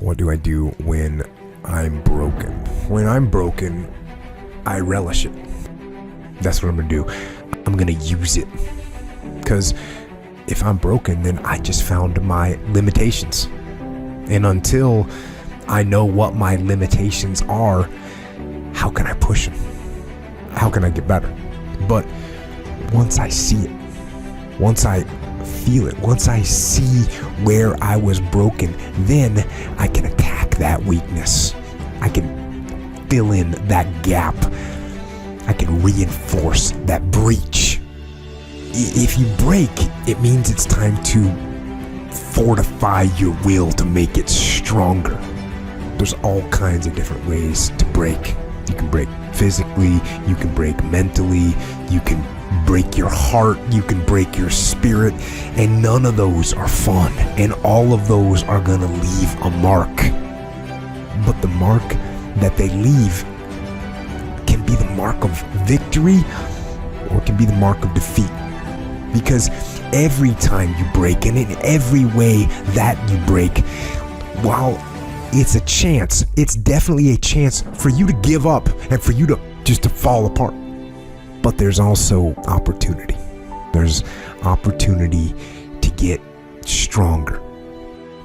What do I do when I'm broken? When I'm broken, I relish it. That's what I'm gonna do. I'm gonna use it. Because if I'm broken, then I just found my limitations. And until I know what my limitations are, how can I push them? How can I get better? But once I see it, once I feel it, once I see where I was broken, then I can attack that weakness. I can fill in that gap. I can reinforce that breach. If you break, it means it's time to fortify your will to make it stronger. There's all kinds of different ways to break. You can break physically, you can break mentally, you can break your heart, you can break your spirit, and none of those are fun, and all of those are gonna leave a mark. But the mark that they leave can be the mark of victory or it can be the mark of defeat. Because every time you break, and in every way that you break, while it's a chance, it's definitely a chance for you to give up and for you to just to fall apart. But there's also opportunity. There's opportunity to get stronger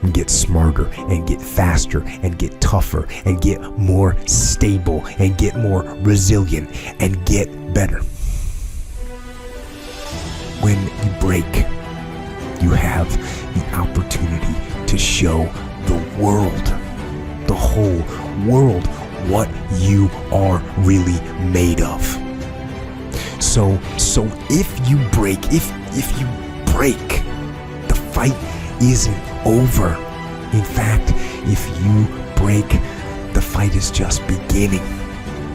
and get smarter and get faster and get tougher and get more stable and get more resilient and get better. When you break, you have the opportunity to show the world, the whole world, what you are really made of. So if you break, if you break, the fight isn't over. In fact, if you break, the fight is just beginning.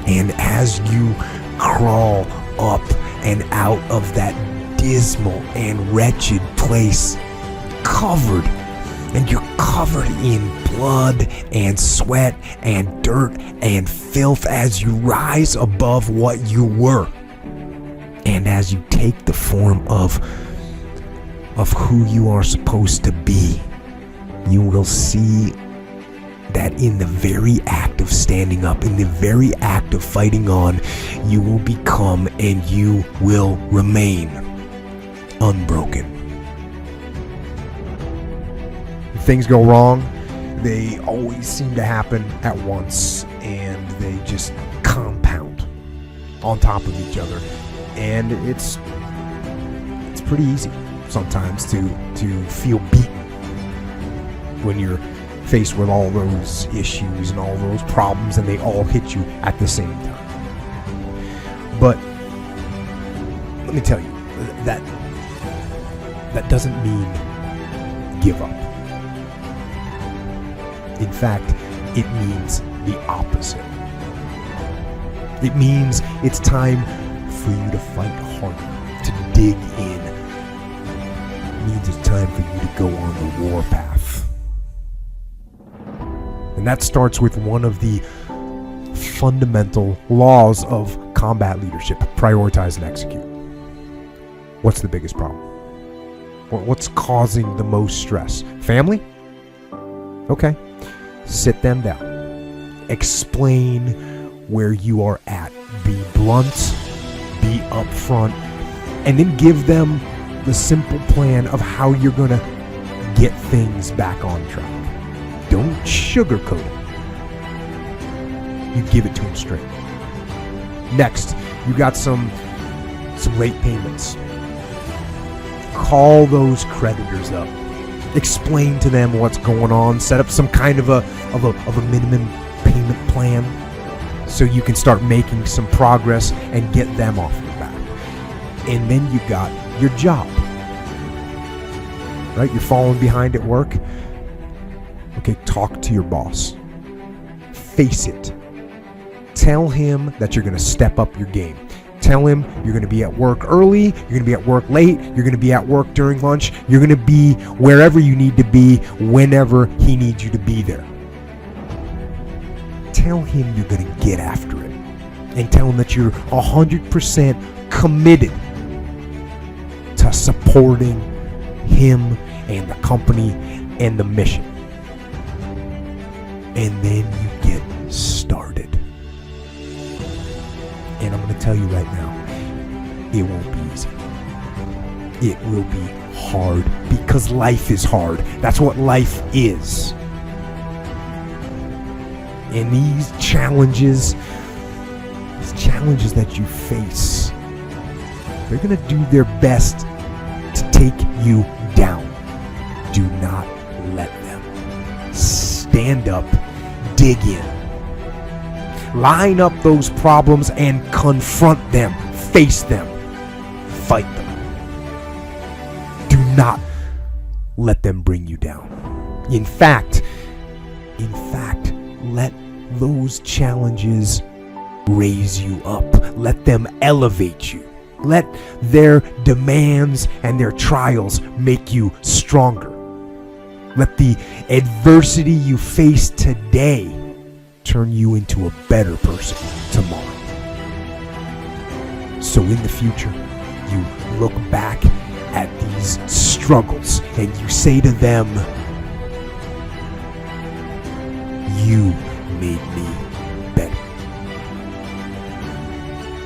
And as you crawl up and out of that dismal and wretched place, covered, and you're covered in blood and sweat and dirt and filth as you rise above what you were. And as you take the form of who you are supposed to be, you will see that in the very act of standing up, in the very act of fighting on, you will become and you will remain unbroken. Things go wrong, they always seem to happen at once, and they just compound on top of each other. And it's pretty easy sometimes to feel beaten when you're faced with all those issues and all those problems, and they all hit you at the same time. But let me tell you, that doesn't mean give up. In fact, it means the opposite. It means it's time for you to fight harder, to dig in. It means it's time for you to go on the warpath. And that starts with one of the fundamental laws of combat leadership: prioritize and execute. What's the biggest problem? What's causing the most stress? Family? Okay. Sit them down. Explain where you are at. Be blunt. Be upfront. And then give them the simple plan of how you're going to get things back on track. Don't sugarcoat it. You give it to them straight. Next, you got some late payments. Call those creditors up. Explain to them what's going on. Set up some kind of a minimum payment plan so you can start making some progress and get them off your back. And then you got your job. Right? You're falling behind at work. Okay, talk to your boss. Face it. Tell him that you're going to step up your game. Tell him you're going to be at work early, you're going to be at work late, you're going to be at work during lunch, you're going to be wherever you need to be whenever he needs you to be there. Tell him you're going to get after it. And tell him that you're 100% committed to supporting him and the company and the mission. and then you get started. And I'm going to tell you right now, it won't be easy. It will be hard because life is hard. That's what life is. And these challenges that you face, they're going to do their best to take you down. Do not let them. Stand up, dig in. Line up those problems and confront them. Face them. Fight them. Do not let them bring you down. In fact, let those challenges raise you up. Let them elevate you. Let their demands and their trials make you stronger. Let the adversity you face today turn you into a better person tomorrow. So in the future, you look back at these struggles and you say to them, you made me better.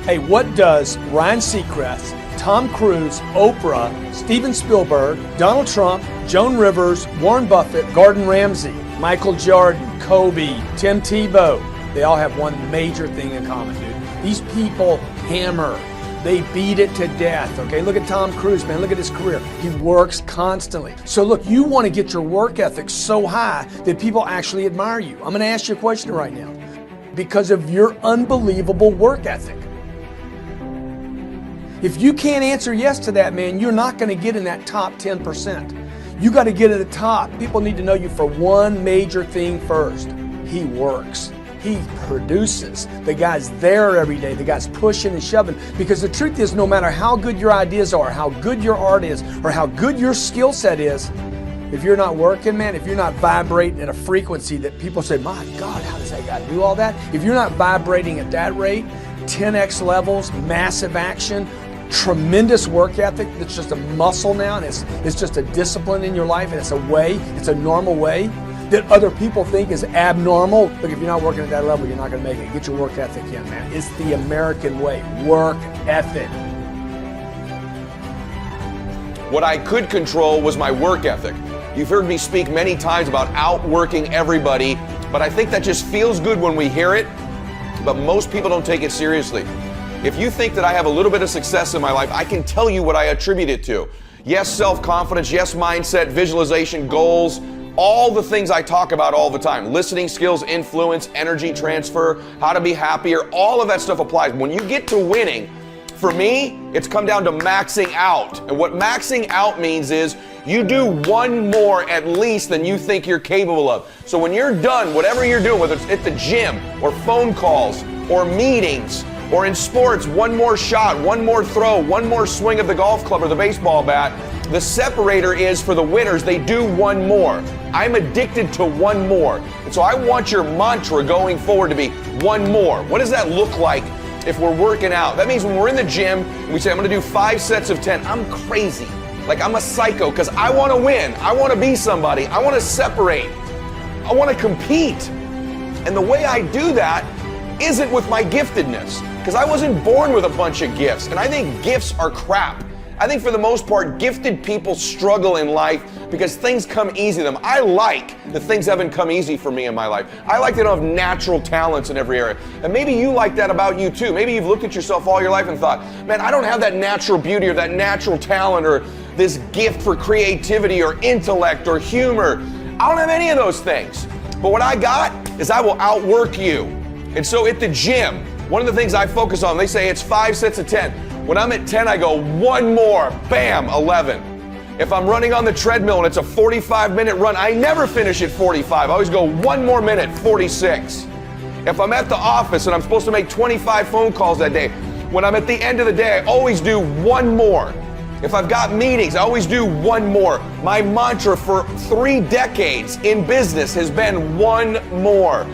Hey, what does Ryan Seacrest, Tom Cruise, Oprah, Steven Spielberg, Donald Trump, Joan Rivers, Warren Buffett, Gordon Ramsay, Michael Jordan, Kobe, Tim Tebow, they all have one major thing in common, dude. These people hammer. They beat it to death, okay? Look at Tom Cruise, man. Look at his career. He works constantly. So look, you want to get your work ethic so high that people actually admire you. I'm going to ask you a question right now. Because of your unbelievable work ethic. If you can't answer yes to that, man, you're not going to get in that top 10%. You got to get to the top. People need to know you for one major thing first. He works. He produces. The guy's there every day. The guy's pushing and shoving. Because the truth is, no matter how good your ideas are, how good your art is, or how good your skill set is, if you're not working, man, if you're not vibrating at a frequency that people say, my God, how does that guy do all that? If you're not vibrating at that rate, 10x levels, massive action, tremendous work ethic that's just a muscle now, and it's just a discipline in your life, and it's a way, it's a normal way that other people think is abnormal. Look, if you're not working at that level, you're not going to make it. Get your work ethic in, man. It's the American way. Work ethic. What I could control was my work ethic. You've heard me speak many times about outworking everybody, but I think that just feels good when we hear it, but most people don't take it seriously. If you think that I have a little bit of success in my life, I can tell you what I attribute it to. Yes, self-confidence, yes, mindset, visualization, goals, all the things I talk about all the time. Listening skills, influence, energy transfer, how to be happier, all of that stuff applies. When you get to winning, for me, it's come down to maxing out. And what maxing out means is you do one more at least than you think you're capable of. So when you're done, whatever you're doing, whether it's at the gym or phone calls or meetings or in sports, one more shot, one more throw, one more swing of the golf club or the baseball bat, the separator is for the winners, they do one more. I'm addicted to one more. And so I want your mantra going forward to be one more. What does that look like if we're working out? That means when we're in the gym and we say, I'm gonna do 5 sets of 10, I'm crazy. Like I'm a psycho because I wanna win. I wanna be somebody. I wanna separate. I wanna compete. And the way I do that isn't with my giftedness, because I wasn't born with a bunch of gifts. And I think gifts are crap. I think for the most part, gifted people struggle in life because things come easy to them. I like that things haven't come easy for me in my life. I like that I don't have natural talents in every area. And maybe you like that about you too. Maybe you've looked at yourself all your life and thought, man, I don't have that natural beauty or that natural talent or this gift for creativity or intellect or humor. I don't have any of those things. But what I got is I will outwork you. And so at the gym, one of the things I focus on, they say it's 5 sets of 10. When I'm at 10, I go one more, bam, 11. If I'm running on the treadmill and it's a 45-minute run, I never finish at 45. I always go one more minute, 46. If I'm at the office and I'm supposed to make 25 phone calls that day, when I'm at the end of the day, I always do one more. If I've got meetings, I always do one more. My mantra for 3 decades in business has been one more.